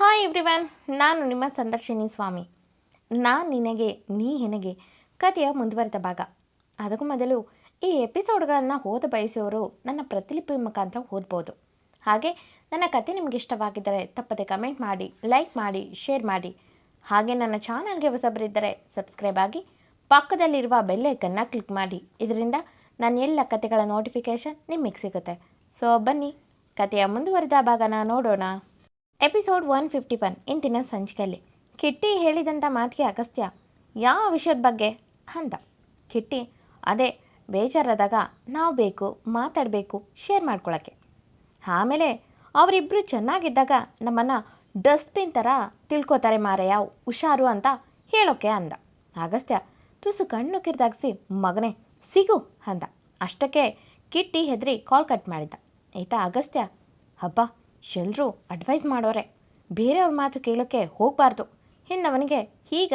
Hi everyone, ನಾನು ನಿಮ್ಮ ಸಂದರ್ಶಿನಿ ಸ್ವಾಮಿ. ನಾನು ನಿನಗೆ ನೀ ಹೆನಗೆ ಕಥೆಯ ಮುಂದುವರೆದ ಭಾಗ. ಅದಕ್ಕೂ ಮೊದಲು ಈ ಎಪಿಸೋಡ್ಗಳನ್ನು ಓದ ಬಯಸುವವರು ನನ್ನ ಪ್ರತಿಲಿಪಿ ಮುಖಾಂತರ ಓದ್ಬೋದು. ಹಾಗೆ ನನ್ನ ಕತೆ ನಿಮಗೆ ಇಷ್ಟವಾಗಿದ್ದರೆ ತಪ್ಪದೆ ಕಮೆಂಟ್ ಮಾಡಿ, ಲೈಕ್ ಮಾಡಿ, ಶೇರ್ ಮಾಡಿ. ಹಾಗೆ ನನ್ನ ಚಾನಲ್ಗೆ ಹೊಸಬರಿದ್ದರೆ ಸಬ್ಸ್ಕ್ರೈಬ್ ಆಗಿ ಪಕ್ಕದಲ್ಲಿರುವ ಬೆಲ್ ಐಕನ್ನ ಕ್ಲಿಕ್ ಮಾಡಿ. ಇದರಿಂದ ನನ್ನ ಎಲ್ಲ ಕತೆಗಳ ನೋಟಿಫಿಕೇಷನ್ ನಿಮಗೆ ಸಿಗುತ್ತೆ. ಸೊ ಬನ್ನಿ, ಕಥೆಯ ಮುಂದುವರೆದ ಭಾಗನ ನೋಡೋಣ. ಎಪಿಸೋಡ್ 151 ಇಂದಿನ ಸಂಚಿಕೆಯಲ್ಲಿ ಕಿಟ್ಟಿ ಹೇಳಿದಂಥ ಮಾತಿಗೆ ಅಗಸ್ತ್ಯ ಯಾವ ವಿಷಯದ ಬಗ್ಗೆ ಅಂದ. ಕಿಟ್ಟಿ ಅದೇ ಬೇಜಾರಾದಾಗ ನಾವು ಬೇಕು, ಮಾತಾಡಬೇಕು, ಶೇರ್ ಮಾಡ್ಕೊಳ್ಳೋಕ್ಕೆ. ಆಮೇಲೆ ಅವರಿಬ್ಬರು ಚೆನ್ನಾಗಿದ್ದಾಗ ನಮ್ಮನ್ನು ಡಸ್ಟ್ಬಿನ್ ಥರ ತಿಳ್ಕೊತಾರೆ ಮಾರಯ್ಯ, ಹುಷಾರು ಅಂತ ಹೇಳೋಕ್ಕೆ ಅಂದ. ಅಗಸ್ತ್ಯ ತುಸು ಕಣ್ಣು ಕಿರ್ದಾಗಿಸಿ ಮಗನೇ ಸಿಗು ಅಂದ. ಅಷ್ಟಕ್ಕೆ ಕಿಟ್ಟಿ ಹೆದರಿ ಕಾಲ್ ಕಟ್ ಮಾಡಿದ್ದ. ಆಯಿತಾ ಅಗಸ್ತ್ಯ, ಹಬ್ಬ ಎಲ್ಲರೂ ಅಡ್ವೈಸ್ ಮಾಡೋರೆ, ಬೇರೆಯವ್ರ ಮಾತು ಕೇಳೋಕ್ಕೆ ಹೋಗಬಾರ್ದು ಎಂದವನಿಗೆ ಈಗ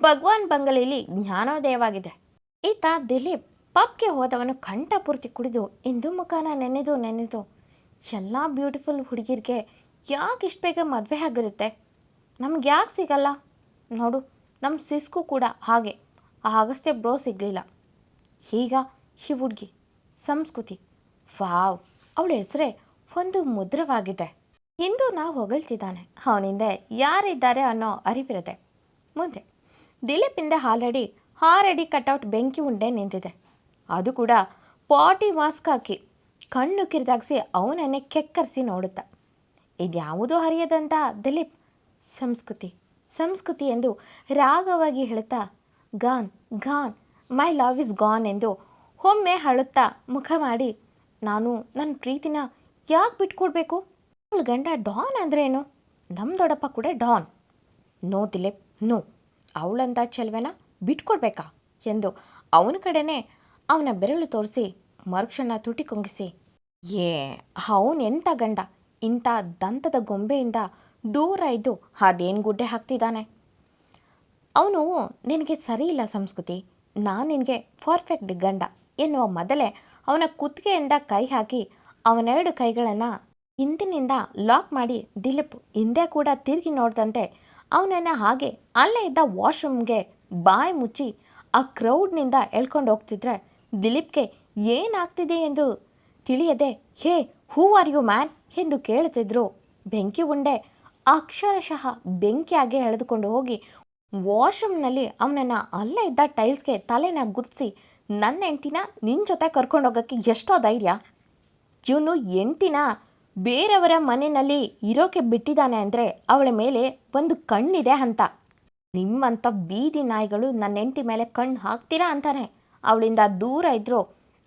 ಭಗವಾನ್ ಬಂಗಲೆಯಲ್ಲಿ ಜ್ಞಾನೋದಯವಾಗಿದೆ. ಈತ ದಿಲೀಪ್ ಪಬ್ಗೆ ಹೋದವನು ಕಂಠಪೂರ್ತಿ ಕುಡಿದು ಇಂದು ಮುಖಾನ ನೆನೆದು ಎಲ್ಲ ಬ್ಯೂಟಿಫುಲ್ ಹುಡುಗಿರಿಗೆ ಯಾಕೆ ಇಷ್ಟು ಬೇಗ ಮದುವೆ ಆಗಿರುತ್ತೆ, ನಮ್ಗೆ ಯಾಕೆ ಸಿಗಲ್ಲ ನೋಡು, ನಮ್ಮ ಸಿಸ್ಕು ಕೂಡ ಹಾಗೆ ಆ ಅಗಸ್ತ್ಯ ಬ್ರೋ ಸಿಗಲಿಲ್ಲ. ಈಗ ಈ ಹುಡುಗಿ ಸಂಸ್ಕೃತಿ, ವಾವ್, ಅವಳ ಹೆಸರೇ ಒಂದು ಮುದ್ರವಾಗಿದೆ. ಇಂದು ನಾವು ಹೊಗಳ್ತಿದ್ದಾನೆ, ಅವನಿಂದ ಯಾರಿದ್ದಾರೆ ಅನ್ನೋ ಅರಿವಿರದೆ. ಮುಂದೆ ದಿಲೀಪಿಂದ ಆಲ್ರೆಡಿ 6 ಅಡಿ ಕಟೌಟ್ ಬೆಂಕಿ ಉಂಡೆ ನಿಂತಿದೆ. ಅದು ಕೂಡ ಪಾಟಿ ಮಾಸ್ಕ್ ಹಾಕಿ ಕಣ್ಣು ಕಿರಿದಾಗಿಸಿ ಅವನನ್ನೇ ಕೆಕ್ಕರಿಸಿ ನೋಡುತ್ತಾ. ಇದ್ಯಾವುದೂ ಹರಿಯದಂಥ ದಿಲೀಪ್ ಸಂಸ್ಕೃತಿ ಸಂಸ್ಕೃತಿ ಎಂದು ರಾಗವಾಗಿ ಹೇಳುತ್ತಾ gone gone my love is gone ಎಂದು ಒಮ್ಮೆ ಅಳುತ್ತಾ ಮುಖ ಮಾಡಿ, ನಾನು ನನ್ನ ಪ್ರೀತಿನ ಯಾಕೆ ಬಿಟ್ಕೊಡ್ಬೇಕು, ಅವಳ ಗಂಡ ಡಾನ್ ಅಂದ್ರೇನು, ನಮ್ಮ ದೊಡ್ಡಪ್ಪ ಕೂಡ ಡಾನ್, ನೋ ದಿಲೀಪ್ ನೋ, ಅವಳಂತ ಚೆಲುವೆನ ಬಿಟ್ಕೊಡ್ಬೇಕಾ ಎಂದು ಅವನ ಕಡೆನೇ ಅವನ ಬೆರಳು ತೋರಿಸಿ ಮರುಕ್ಷಣ ತುಟಿ ಕುಂಗಿಸಿ, ಏ ಅವನೆಂಥ ಗಂಡ, ಇಂಥ ದಂತದ ಗೊಂಬೆಯಿಂದ ದೂರ ಇದ್ದು ಅದೇನು ಗುಡ್ಡೆ ಹಾಕ್ತಿದ್ದಾನೆ, ಅವನು ನಿನಗೆ ಸರಿ ಇಲ್ಲ ಸಂಸ್ಕೃತಿ, ನಾನು ನಿನಗೆ ಪರ್ಫೆಕ್ಟ್ ಗಂಡ ಎನ್ನುವ ಮೊದಲೇ ಅವನ ಕುತ್ತಿಗೆಯಿಂದ ಕೈ ಹಾಕಿ ಅವನೆರಡು ಕೈಗಳನ್ನು ಹಿಂದಿನಿಂದ ಲಾಕ್ ಮಾಡಿ ದಿಲೀಪ್ ಹಿಂದೆ ಕೂಡ ತಿರುಗಿ ನೋಡ್ದಂತೆ ಅವನನ್ನು ಹಾಗೆ ಅಲ್ಲೇ ಇದ್ದ ವಾಶ್ರೂಮ್ಗೆ ಬಾಯಿ ಮುಚ್ಚಿ ಆ ಕ್ರೌಡ್ನಿಂದ ಎಳ್ಕೊಂಡು ಹೋಗ್ತಿದ್ರೆ ದಿಲೀಪ್ಗೆ ಏನಾಗ್ತಿದೆ ಎಂದು ತಿಳಿಯದೆ ಹೇ ಹೂ ಆರ್ ಯು ಮ್ಯಾನ್ ಎಂದು ಕೇಳುತ್ತಿದ್ರು. ಬೆಂಕಿ ಉಂಡೆ ಅಕ್ಷರಶಃ ಬೆಂಕಿಯಾಗಿ ಎಳೆದುಕೊಂಡು ಹೋಗಿ ವಾಶ್ರೂಮ್ನಲ್ಲಿ ಅವನನ್ನು ಅಲ್ಲೇ ಇದ್ದ ಟೈಲ್ಸ್ಗೆ ತಲೆನ ಗುದ್ದಿಸಿ, ನನ್ನ ಹೆಂಡ್ತಿನ ನಿನ್ನ ಜೊತೆ ಕರ್ಕೊಂಡೋಗೋಕ್ಕೆ ಎಷ್ಟೋ ಧೈರ್ಯ, ಇವನು ಹೆಂಡ್ತಿನ ಬೇರೆಯವರ ಮನೆಯಲ್ಲಿ ಇರೋಕ್ಕೆ ಬಿಟ್ಟಿದ್ದಾನೆ ಅಂದರೆ ಅವಳ ಮೇಲೆ ಒಂದು ಕಣ್ಣಿದೆ ಅಂತ, ನಿಮ್ಮಂಥ ಬೀದಿ ನಾಯಿಗಳು ನನ್ನ ಹೆಂಡ್ತಿ ಮೇಲೆ ಕಣ್ಣು ಹಾಕ್ತೀರಾ ಅಂತಾನೆ ಅವಳಿಂದ ದೂರ ಇದ್ದರೂ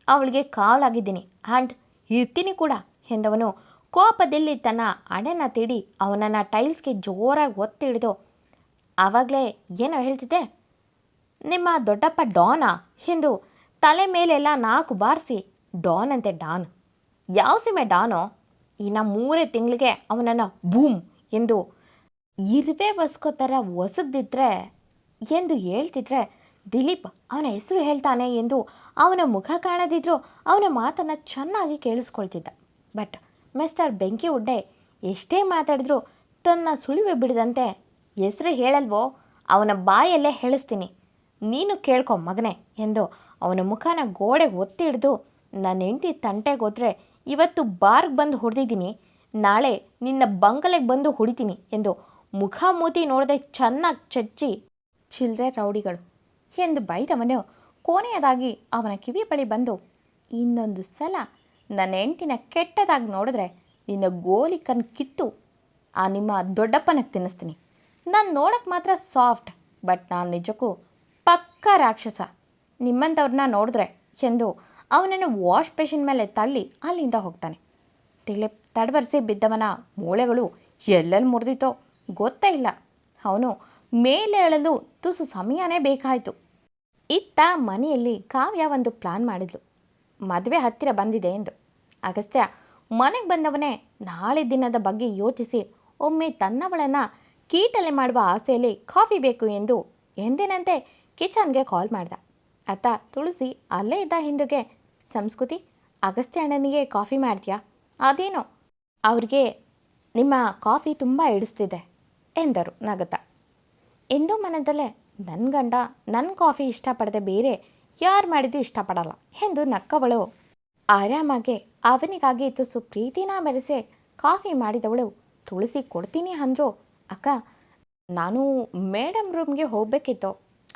ಅವಳಿಗೆ ಕಾವಲಾಗಿದ್ದೀನಿ ಆ್ಯಂಡ್ ಇರ್ತೀನಿ ಕೂಡ ಎಂದವನು ಕೋಪದಲ್ಲಿ ತನ್ನ ಹಣೆನ ತೀಡಿ ಅವನನ್ನು ಟೈಲ್ಸ್ಗೆ ಜೋರಾಗಿ ಒತ್ತಿ ಹಿಡಿದು, ಆವಾಗಲೇ ಏನೋ ಹೇಳ್ತಿದ್ದೆ, ನಿಮ್ಮ ದೊಡ್ಡಪ್ಪ ಡಾನಾ ಎಂದು ತಲೆ ಮೇಲೆಲ್ಲ 4 ಬಾರಿಸಿ, ಡಾನ್ ಅಂತೆ ಡಾನ್, ಯಾವ ಸೀಮೆ ಡಾನೋ, ಇನ್ನು 3 ತಿಂಗಳಿಗೆ ಅವನನ್ನು ಬೂಮ್ ಎಂದು ಇರುವೆ ಬಸ್ಕೋ ಥರ ಒಸಗ್ದಿದ್ರೆ ಎಂದು ಹೇಳ್ತಿದ್ರೆ ದಿಲೀಪ್ ಅವನ ಹೆಸರು ಹೇಳ್ತಾನೆ ಎಂದು ಅವನ ಮುಖ ಕಾಣದಿದ್ರೂ ಅವನ ಮಾತನ್ನು ಚೆನ್ನಾಗಿ ಕೇಳಿಸ್ಕೊಳ್ತಿದ್ದ. ಬಟ್ ಮಿಸ್ಟರ್ ಬೆಂಕಿ ಉಡ್ಡೆ ಎಷ್ಟೇ ಮಾತಾಡಿದ್ರೂ ತನ್ನ ಸುಳಿವೆ ಬಿಡದಂತೆ, ಹೆಸರು ಹೇಳಲ್ವೋ ಅವನ ಬಾಯಲ್ಲೇ ಹೇಳಿಸ್ತೀನಿ, ನೀನು ಕೇಳ್ಕೊ ಮಗನೆ ಎಂದು ಅವನ ಮುಖನ ಗೋಡೆಗೆ ಒತ್ತಿ ಹಿಡಿದು, ನನ್ನ ಹೆಂಡತಿ ತಂಟೆಗೆ ಹೋದರೆ ಇವತ್ತು ಬಾರ್ಗೆ ಬಂದು ಹೊಡೆದಿದ್ದೀನಿ, ನಾಳೆ ನಿನ್ನ ಬಂಗಲೆಗೆ ಬಂದು ಹೊಡಿತೀನಿ ಎಂದು ಮುಖ ಮೂತಿ ನೋಡದೆ ಚೆನ್ನಾಗಿ ಚಚ್ಚಿ, ಚಿಲ್ಲರೆ ರೌಡಿಗಳು ಎಂದು ಬೈದವನು ಕೊನೆಯದಾಗಿ ಅವನ ಕಿವಿ ಬಳಿ ಬಂದು, ಇನ್ನೊಂದು ಸಲ ನನ್ನ ಹೆಂಡ್ತಿನ ಕೆಟ್ಟದಾಗಿ ನೋಡಿದ್ರೆ ನಿನ್ನ ಗೋಲಿ ಕಣ್ಣು ಕಿತ್ತು ಆ ನಿಮ್ಮ ದೊಡ್ಡಪ್ಪನಿಗೆ ತಿನ್ನಿಸ್ತೀನಿ, ನಾನು ನೋಡೋಕ್ಕೆ ಮಾತ್ರ ಸಾಫ್ಟ್, ಬಟ್ ನಾನು ನಿಜಕ್ಕೂ ಪಕ್ಕಾ ರಾಕ್ಷಸ, ನಿಮ್ಮಂಥವ್ರನ್ನ ನೋಡಿದ್ರೆ ಎಂದು ಅವನನ್ನು ವಾಶ್ ಬೇಸಿನ್ ಮೇಲೆ ತಳ್ಳಿ ಅಲ್ಲಿಂದ ಹೋಗ್ತಾನೆ. ದಿಲೀಪ್ ತಡವರಿಸಿ ಬಿದ್ದವನ ಮೂಳೆಗಳು ಎಲ್ಲೆಲ್ಲಿ ಮುರಿದಿತ್ತೋ ಗೊತ್ತೇ ಇಲ್ಲ. ಅವನು ಮೇಲೆ ಎಳೆದು ತುಸು ಸಮಯನೇ ಬೇಕಾಯಿತು. ಇತ್ತ ಮನೆಯಲ್ಲಿ ಕಾವ್ಯ ಒಂದು ಪ್ಲಾನ್ ಮಾಡಿದ್ಲು, ಮದುವೆ ಹತ್ತಿರ ಬಂದಿದೆ ಎಂದು. ಅಗಸ್ತ್ಯ ಮನೆಗೆ ಬಂದವನೇ ನಾಳೆ ದಿನದ ಬಗ್ಗೆ ಯೋಚಿಸಿ ಒಮ್ಮೆ ತನ್ನವಳನ್ನು ಕೀಟಲೆ ಮಾಡುವ ಆಸೆಯಲ್ಲಿ ಕಾಫಿ ಬೇಕು ಎಂದು ಎಂದಿನಂತೆ ಕಿಚನ್ಗೆ ಕಾಲ್ ಮಾಡ್ದ. ಅತ್ತ ತುಳಸಿ ಅಲ್ಲೇ ಇದ್ದ ಹಿಂದುಗೆ, ಸಂಸ್ಕೃತಿ ಅಗಸ್ತ್ಯ ಅಣ್ಣನಿಗೆ ಕಾಫಿ ಮಾಡ್ತೀಯಾ, ಅದೇನೋ ಅವ್ರಿಗೆ ನಿಮ್ಮ ಕಾಫಿ ತುಂಬ ಹಿಡಿಸ್ತಿದೆ ಎಂದರು ನಗುತ್ತಾ. ಎಂದೋ ಮನದಲ್ಲೇ ನನ್ನ ಗಂಡ ನನ್ನ ಕಾಫಿ ಇಷ್ಟಪಡದೆ ಬೇರೆ ಯಾರು ಮಾಡಿದ್ದು ಇಷ್ಟಪಡಲ್ಲ ಎಂದು ನಕ್ಕವಳು ಆರಾಮಾಗೆ ಅವನಿಗಾಗಿ ತುಸು ಪ್ರೀತಿನ ಬೆರೆಸಿ ಕಾಫಿ ಮಾಡಿದವಳು ತುಳಸಿ ಕೊಡ್ತೀನಿ ಅಂದರು. ಅಕ್ಕ, ನಾನು ಮೇಡಮ್ ರೂಮ್ಗೆ ಹೋಗಬೇಕಿತ್ತು,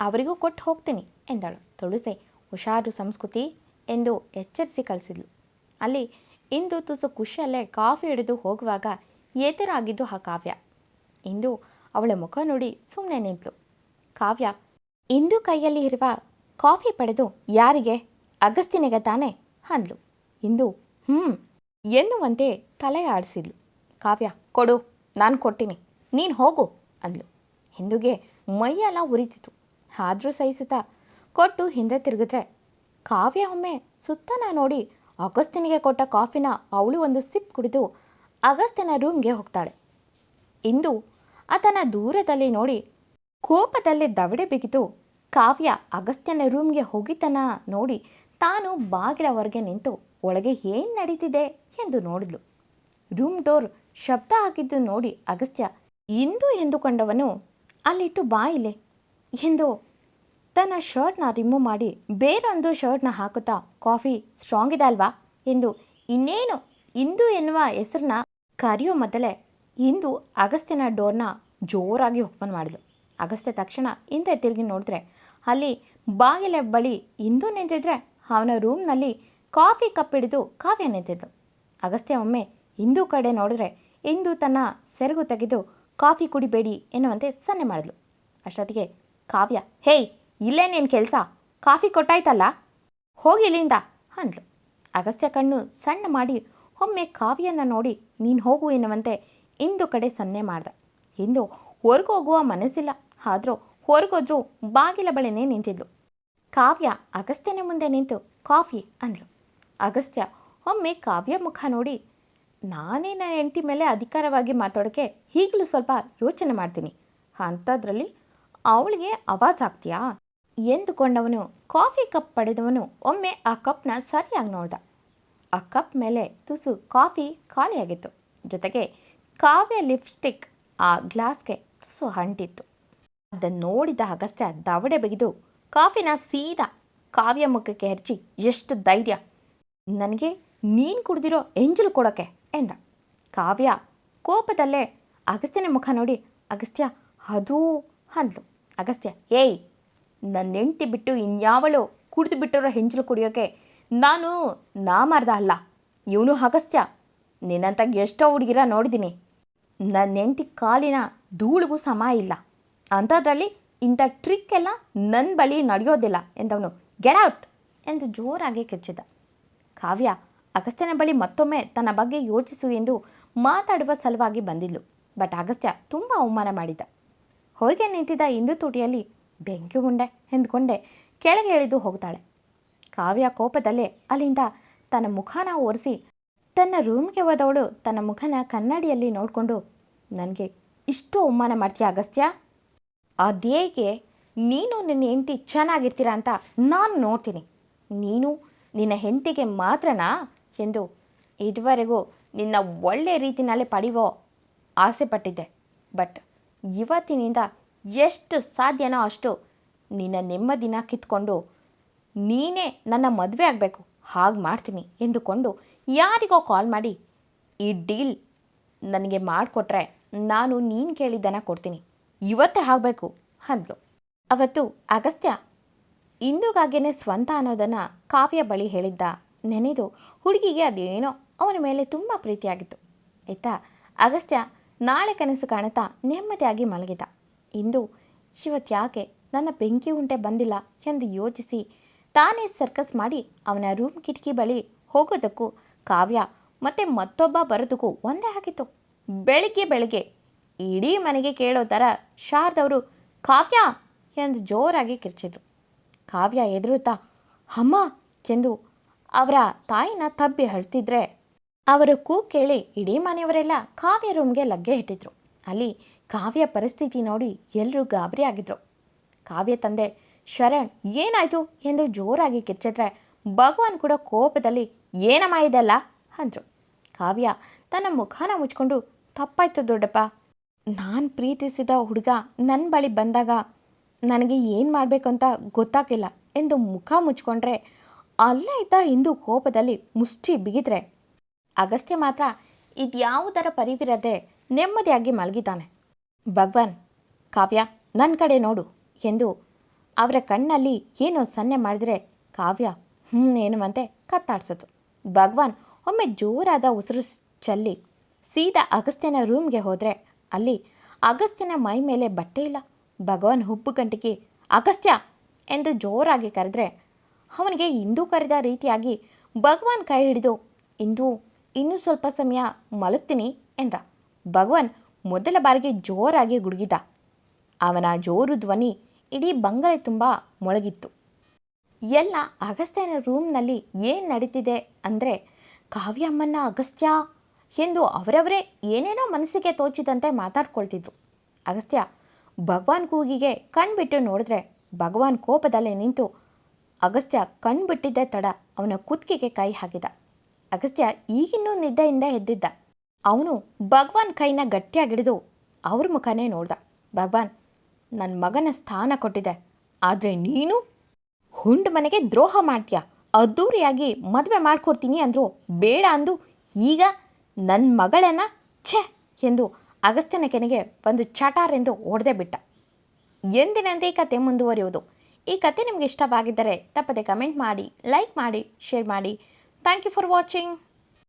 ಅವರಿಗೂ ಕೊಟ್ಟು ಹೋಗ್ತೀನಿ ಎಂದಳು. ತುಳಸಿ ಹುಷಾರು ಸಂಸ್ಕೃತಿ ಎಂದು ಎಚ್ಚರಿಸಿ ಕಳಿಸಿದ್ಲು. ಅಲ್ಲಿ ಇಂದು ತುಸು ಖುಷಿಯಲ್ಲೇ ಕಾಫಿ ಹಿಡಿದು ಹೋಗುವಾಗ ಎದುರಾಗಿದ್ದು ಆ ಕಾವ್ಯ. ಇಂದು ಅವಳ ಮುಖ ನೋಡಿ ಸುಮ್ಮನೆ ನಿಂತಳು. ಕಾವ್ಯ ಇಂದು ಕೈಯಲ್ಲಿ ಇರುವ ಕಾಫಿ ಪಡೆದು ಯಾರಿಗೆ? ಅಗಸ್ತ್ಯನಿಗೆ ತಾನೇ ಅಂದ್ಲು. ಇಂದು ಎನ್ನುವಂತೆ ತಲೆ ಆಡಿಸಿದ್ಲು. ಕಾವ್ಯ ಕೊಡು, ನಾನು ಕೊಡ್ತೀನಿ, ನೀನು ಹೋಗು ಅಂದ್ಲು. ಹಿಂದುಗೆ ಮೈಯೆಲ್ಲ ಉರಿತಿತ್ತು. ಆದರೂ ಸಹಿಸುತ್ತಾ ಕೊಟ್ಟು ಹಿಂದೆ ತಿರುಗಿದ್ರೆ ಕಾವ್ಯ ಒಮ್ಮೆ ಸುತ್ತನ ನೋಡಿ ಅಗಸ್ತ್ಯನಿಗೆ ಕೊಟ್ಟ ಕಾಫಿನ ಅವಳು ಒಂದು ಸಿಪ್ ಕುಡಿದು ಅಗಸ್ತ್ಯನ ರೂಮ್ಗೆ ಹೋಗ್ತಾಳೆ. ಇಂದು ಆತನ ದೂರದಲ್ಲಿ ನೋಡಿ ಕೋಪದಲ್ಲಿ ದವಡೆ ಬಿಗಿತು. ಕಾವ್ಯ ಅಗಸ್ತ್ಯನ ರೂಮ್ಗೆ ಹೋಗಿತನ ನೋಡಿ ತಾನು ಬಾಗಿಲ ಹೊರಗೆ ನಿಂತು ಒಳಗೆ ಏನು ನಡೀತಿದೆ ಎಂದು ನೋಡಿದ್ಲು. ರೂಮ್ ಡೋರ್ ಶಬ್ದ ಆಗಿದ್ದು ನೋಡಿ ಅಗಸ್ತ್ಯ ಇಂದು ಎಂದುಕೊಂಡವನು ಅಲ್ಲಿಟ್ಟು ಬಾಯಿಲೆ ಎಂದು ತನ್ನ ಶರ್ಟ್ನ ರಿಮೂವ್ ಮಾಡಿ ಬೇರೊಂದು ಶರ್ಟ್ನ ಹಾಕುತ್ತಾ ಕಾಫಿ ಸ್ಟ್ರಾಂಗ್ ಇದೆ ಅಲ್ವಾ ಎಂದು ಇನ್ನೇನು ಇಂದು ಎನ್ನುವ ಹೆಸರನ್ನ ಕರೆಯೋ ಮೊದಲೇ ಇಂದು ಅಗಸ್ತ್ಯನ ಡೋರ್ನ ಜೋರಾಗಿ ಓಪನ್ ಮಾಡಿದ್ಲು. ಅಗಸ್ತ್ಯ ತಕ್ಷಣ ಹಿಂದೆ ತಿರುಗಿ ನೋಡಿದ್ರೆ ಅಲ್ಲಿ ಬಾಗಿಲ ಬಳಿ ಇಂದು ನಿಂತಿದ್ರೆ ಅವನ ರೂಮ್ನಲ್ಲಿ ಕಾಫಿ ಕಪ್ ಹಿಡಿದು ಕಾವ್ಯ ನಿಂತಿದ್ಲು. ಅಗಸ್ತ್ಯ ಒಮ್ಮೆ ಇಂದು ಕಡೆ ನೋಡಿದ್ರೆ ಇಂದು ತನ್ನ ಸೆರಗು ತೆಗೆದು ಕಾಫಿ ಕುಡಿಬೇಡಿ ಎನ್ನುವಂತೆ ಸನ್ನೆ ಮಾಡಿದ್ಲು. ಅಷ್ಟೊತ್ತಿಗೆ ಕಾವ್ಯ, ಹೇಯ್, ಇಲ್ಲೇ ನಿನ್ನ ಕೆಲಸ, ಕಾಫಿ ಕೊಟ್ಟಾಯ್ತಲ್ಲ, ಹೋಗಿ ಇಲ್ಲಿಂದ ಅಂದ್ಲು. ಅಗಸ್ತ್ಯ ಕಣ್ಣು ಸಣ್ಣ ಮಾಡಿ ಒಮ್ಮೆ ಕಾವ್ಯನ ನೋಡಿ ನೀನು ಹೋಗು ಎನ್ನುವಂತೆ ಇಂದು ಕಡೆ ಸನ್ನೆ ಮಾಡ್ದ. ಇಂದು ಹೊರಗೋಗುವ ಮನಸ್ಸಿಲ್ಲ, ಆದರೂ ಹೊರಗೋದ್ರೂ ಬಾಗಿಲ ಬಳಿನೇ ನಿಂತಿದ್ಲು. ಕಾವ್ಯ ಅಗಸ್ತ್ಯನ ಮುಂದೆ ನಿಂತು ಕಾಫಿ ಅಂದ್ಲು. ಅಗಸ್ತ್ಯ ಒಮ್ಮೆ ಕಾವ್ಯ ಮುಖ ನೋಡಿ ನಾನೇ ನನ್ನ ಹೆಂಡತಿ ಮೇಲೆ ಅಧಿಕಾರವಾಗಿ ಮಾತಾಡೋಕ್ಕೆ ಈಗಲೂ ಸ್ವಲ್ಪ ಯೋಚನೆ ಮಾಡ್ತೀನಿ, ಅಂಥದ್ರಲ್ಲಿ ಅವಳಿಗೆ ಆವಾಜ್ ಆಗ್ತೀಯಾ ಎಂದುಕೊಂಡವನು ಕಾಫಿ ಕಪ್ ಪಡೆದವನು ಒಮ್ಮೆ ಆ ಕಪ್ನ ಸರಿಯಾಗಿ ನೋಡ್ದ. ಆ ಕಪ್ ಮೇಲೆ ತುಸು ಕಾಫಿ ಖಾಲಿಯಾಗಿತ್ತು. ಜೊತೆಗೆ ಕಾವ್ಯ ಲಿಪ್ಸ್ಟಿಕ್ ಆ ಗ್ಲಾಸ್ಗೆ ತುಸು ಅಂಟಿತ್ತು. ಅದನ್ನು ನೋಡಿದ ಅಗಸ್ತ್ಯ ದವಡೆ ಬಿಗಿದು ಕಾಫಿನ ಸೀದಾ ಕಾವ್ಯ ಮುಖಕ್ಕೆ ಹಚ್ಚಿ, ಎಷ್ಟು ಧೈರ್ಯ ನನಗೆ ನೀನು ಕುಡಿದಿರೋ ಎಂಜಲು ಕೊಡೋಕ್ಕೆ ಎಂದ. ಕಾವ್ಯ ಕೋಪದಲ್ಲೇ ಅಗಸ್ತ್ಯನ ಮುಖ ನೋಡಿ ಅಗಸ್ತ್ಯ ಅದೂ ಅಂದ್ಲು. ಅಗಸ್ತ್ಯ, ಏಯ್, ನನ್ನ ಹೆಂಡ್ತಿ ಬಿಟ್ಟು ಇನ್ಯಾವಳು ಕುಡಿದು ಬಿಟ್ಟಿರೋ ಹೆಂಜಲು ಕುಡಿಯೋಕ್ಕೆ ನಾನು ನಾಮಾರ್ದ ಅಲ್ಲ. ಇವನು ಅಗಸ್ತ್ಯ, ನಿನ್ನಂತ ಎಷ್ಟೋ ಹುಡುಗಿರ ನೋಡಿದ್ದೀನಿ, ನನ್ನ ಹೆಂಡ್ತಿ ಕಾಲಿನ ಧೂಳಿಗೂ ಸಮ ಇಲ್ಲ, ಅಂಥದ್ರಲ್ಲಿ ಇಂಥ ಟ್ರಿಕ್ ಎಲ್ಲ ನನ್ನ ಬಳಿ ನಡೆಯೋದಿಲ್ಲ ಎಂದವನು ಗೆಟ್ ಔಟ್ ಎಂದು ಜೋರಾಗಿ ಕಿರ್ಚಿದ. ಕಾವ್ಯ ಅಗಸ್ತ್ಯನ ಬಳಿ ಮತ್ತೊಮ್ಮೆ ತನ್ನ ಬಗ್ಗೆ ಯೋಚಿಸು ಎಂದು ಮಾತಾಡುವ ಸಲುವಾಗಿ ಬಂದಿದ್ಲು. ಬಟ್ ಅಗಸ್ತ್ಯ ತುಂಬ ಅವಮಾನ ಮಾಡಿದ್ದ. ಹೊರಗೆ ನಿಂತಿದ್ದ ಇಂದು ತುಟಿಯಲ್ಲಿ ಬೆಂಕಿ ಉಂಡೆ ಎಂದುಕೊಂಡೆ ಕೆಳಗೆ ಇಳಿದು ಹೋಗ್ತಾಳೆ. ಕಾವ್ಯ ಕೋಪದಲ್ಲೇ ಅಲ್ಲಿಂದ ತನ್ನ ಮುಖನ ಒರೆಸಿ ತನ್ನ ರೂಮ್ಗೆ ಹೋದವಳು ತನ್ನ ಮುಖನ ಕನ್ನಡಿಯಲ್ಲಿ ನೋಡಿಕೊಂಡು, ನನಗೆ ಇಷ್ಟು ಅವಮಾನ ಮಾಡ್ತೀಯ ಅಗಸ್ತ್ಯ? ಅದೇಗೆ ನೀನು ನಿನ್ನ ಹೆಂಡತಿ ಚೆನ್ನಾಗಿರ್ತೀರ ಅಂತ ನಾನು ನೋಡ್ತೀನಿ. ನೀನು ನಿನ್ನ ಹೆಂಡತಿಗೆ ಮಾತ್ರನಾ ಎಂದು ಇದುವರೆಗೂ ನಿನ್ನ ಒಳ್ಳೆ ರೀತಿಯಲ್ಲೇ ಪಡೆಯುವ ಆಸೆ ಪಟ್ಟಿದ್ದೆ. ಬಟ್ ಇವತ್ತಿನಿಂದ ಎಷ್ಟು ಸಾಧ್ಯನೋ ಅಷ್ಟು ನಿನ್ನ ನೆಮ್ಮದಿನ ಕಿತ್ಕೊಂಡು ನೀನೇ ನನ್ನ ಮದುವೆ ಆಗಬೇಕು ಹಾಗೆ ಮಾಡ್ತೀನಿ ಎಂದುಕೊಂಡು ಯಾರಿಗೋ ಕಾಲ್ ಮಾಡಿ ಈ ಡೀಲ್ ನನಗೆ ಮಾಡಿಕೊಟ್ರೆ ನಾನು ನೀನು ಕೇಳಿದ್ದನ್ನು ಕೊಡ್ತೀನಿ, ಇವತ್ತೇ ಆಗಬೇಕು ಅಂದ್ಲು. ಅವತ್ತು ಅಗಸ್ತ್ಯ ಇಂದುಗಾಗೇನೆ ಸ್ವಂತ ಅನ್ನೋದನ್ನು ಕಾವ್ಯ ಬಳಿ ಹೇಳಿದ್ದ ನೆನೆದು ಹುಡುಗಿಗೆ ಅದೇನೋ ಅವನ ಮೇಲೆ ತುಂಬ ಪ್ರೀತಿಯಾಗಿತ್ತು. ಆಯಿತಾ, ಅಗಸ್ತ್ಯ ನಾಳೆ ಕನಸು ಕಾಣುತ್ತಾ ನೆಮ್ಮದಿಯಾಗಿ ಮಲಗಿದ. ಇಂದು ಇವತ್ತು ಯಾಕೆ ನನ್ನ ಬೆಂಕಿ ಉಂಟೆ ಬಂದಿಲ್ಲ ಎಂದು ಯೋಚಿಸಿ ತಾನೇ ಸರ್ಕಸ್ ಮಾಡಿ ಅವನ ರೂಮ್ ಕಿಟಕಿ ಬಳಿ ಹೋಗೋದಕ್ಕೂ ಕಾವ್ಯ ಮತ್ತು ಮತ್ತೊಬ್ಬ ಬರೋದಕ್ಕೂ ಒಂದೇ ಆಗಿತ್ತು. ಬೆಳಿಗ್ಗೆ ಇಡೀ ಮನೆಗೆ ಕೇಳೋ ಥರ ಶಾರದವರು ಕಾವ್ಯ ಎಂದು ಜೋರಾಗಿ ಕಿರ್ಚಿದ್ರು. ಕಾವ್ಯ ಎದುರುತ್ತಾ ಅಮ್ಮ ಎಂದು ಅವರ ತಾಯಿನ ತಬ್ಬಿ ಅಳ್ತಿದ್ರೆ ಅವರ ಕೂಗು ಕೇಳಿ ಇಡೀ ಮನೆಯವರೆಲ್ಲ ಕಾವ್ಯ ರೂಮ್ಗೆ ಲಗ್ಗೆ ಇಟ್ಟಿದ್ರು. ಅಲ್ಲಿ ಕಾವ್ಯ ಪರಿಸ್ಥಿತಿ ನೋಡಿ ಎಲ್ಲರೂ ಗಾಬರಿ ಆಗಿದ್ರು. ಕಾವ್ಯ ತಂದೆ ಶರಣ್ ಏನಾಯಿತು ಎಂದು ಜೋರಾಗಿ ಕಿರ್ಚಿದ್ರೆ ಭಗವಾನ್ ಕೂಡ ಕೋಪದಲ್ಲಿ ಏನಮ್ಮ ಇದೆಲ್ಲ ಅಂದರು. ಕಾವ್ಯ ತನ್ನ ಮುಖಾನ ಮುಚ್ಕೊಂಡು ತಪ್ಪಾಯ್ತು ದೊಡ್ಡಪ್ಪ, ನಾನು ಪ್ರೀತಿಸಿದ ಹುಡುಗ ನನ್ನ ಬಳಿ ಬಂದಾಗ ನನಗೆ ಏನು ಮಾಡಬೇಕು ಅಂತ ಗೊತ್ತಾಗಿಲ್ಲ ಎಂದು ಮುಖ ಮುಚ್ಕೊಂಡ್ರೆ ಅಲ್ಲೇ ಇದ್ದ ಇಂದು ಕೋಪದಲ್ಲಿ ಮುಷ್ಟಿ ಬಿಗಿದ್ರೆ ಅಗಸ್ತ್ಯ ಮಾತ್ರ ಇದ್ಯಾವುದರ ಪರಿವಿರದೆ ನೆಮ್ಮದಿಯಾಗಿ ಮಲಗಿದ್ದಾನೆ. ಭಗವಾನ್, ಕಾವ್ಯ ನನ್ನ ಕಡೆ ನೋಡು ಎಂದು ಅವರ ಕಣ್ಣಲ್ಲಿ ಏನೋ ಸನ್ನೆ ಮಾಡಿದ್ರೆ ಕಾವ್ಯ ಏನುವಂತೆ ಕತ್ತಾಡ್ಸೋದು. ಭಗವಾನ್ ಒಮ್ಮೆ ಜೋರಾದ ಉಸಿರು ಚೆಲ್ಲಿ ಸೀದಾ ಅಗಸ್ತ್ಯನ ರೂಮ್ಗೆ ಹೋದರೆ ಅಲ್ಲಿ ಅಗಸ್ತ್ಯನ ಮೈ ಮೇಲೆ ಬಟ್ಟೆ ಇಲ್ಲ. ಭಗವಾನ್ ಹುಬ್ಬು ಗಂಟಿಗೆ ಅಗಸ್ತ್ಯ ಎಂದು ಜೋರಾಗಿ ಕರೆದ್ರೆ ಅವನಿಗೆ ಇಂದು ಕರೆದ ರೀತಿಯಾಗಿ ಭಗವಾನ್ ಕೈ ಹಿಡಿದು ಇಂದು ಇನ್ನೂ ಸ್ವಲ್ಪ ಸಮಯ ಮಲಗ್ತೀನಿ ಎಂದ. ಭಗವಾನ್ ಮೊದಲ ಬಾರಿಗೆ ಜೋರಾಗಿ ಗುಡುಗಿದ. ಅವನ ಜೋರು ಧ್ವನಿ ಇಡೀ ಬಂಗಲೆ ತುಂಬ ಮೊಳಗಿತ್ತು. ಎಲ್ಲ ಅಗಸ್ತ್ಯನ ರೂಮ್ನಲ್ಲಿ ಏನು ನಡೀತಿದೆ ಅಂದರೆ ಕಾವ್ಯಮ್ಮನ್ನ ಅಗಸ್ತ್ಯ ಎಂದು ಅವರವರೇ ಏನೇನೋ ಮನಸ್ಸಿಗೆ ತೋಚಿದಂತೆ ಮಾತಾಡ್ಕೊಳ್ತಿದ್ರು. ಅಗಸ್ತ್ಯ ಭಗವಾನ್ ಕೂಗಿಗೆ ಕಣ್ಬಿಟ್ಟು ನೋಡಿದ್ರೆ ಭಗವಾನ್ ಕೋಪದಲ್ಲೇ ನಿಂತು ಅಗಸ್ತ್ಯ ಕಣ್ಬಿಟ್ಟಿದ್ದೇ ತಡ ಅವನ ಕುತ್ತಿಗೆಗೆ ಕೈ ಹಾಕಿದ. ಅಗಸ್ತ್ಯ ಈಗಿನ್ನೂ ನಿದ್ದೆಯಿಂದ ಎದ್ದಿದ್ದ. ಅವನು ಭಗವಾನ್ ಕೈನ ಗಟ್ಟಿಯಾಗಿಡಿದು ಅವ್ರ ಮುಖನೇ ನೋಡ್ದ. ಭಗವಾನ್, ನನ್ನ ಮಗನ ಸ್ಥಾನ ಕೊಟ್ಟಿದೆ, ಆದರೆ ನೀನು ಹುಂಡು ಮನೆಗೆ ದ್ರೋಹ ಮಾಡ್ತೀಯ. ಅದ್ದೂರಿಯಾಗಿ ಮದುವೆ ಮಾಡ್ಕೊಡ್ತೀನಿ ಅಂದರು ಬೇಡ ಅಂದು ಈಗ ನನ್ನ ಮಗಳನ್ನ ಛೆ ಎಂದು ಅಗಸ್ತ್ಯನ ಕೆನೆಗೆ ಒಂದು ಚಟಾರೆಂದು ಹೊಡೆದೇ ಬಿಟ್ಟ. ಎಂದಿನಂತೆ ಈ ಕತೆ ಮುಂದುವರಿಯುವುದು. ಈ ಕತೆ ನಿಮಗೆ ಇಷ್ಟವಾಗಿದ್ದರೆ ತಪ್ಪದೆ ಕಮೆಂಟ್ ಮಾಡಿ, ಲೈಕ್ ಮಾಡಿ, ಶೇರ್ ಮಾಡಿ. Thank you for watching.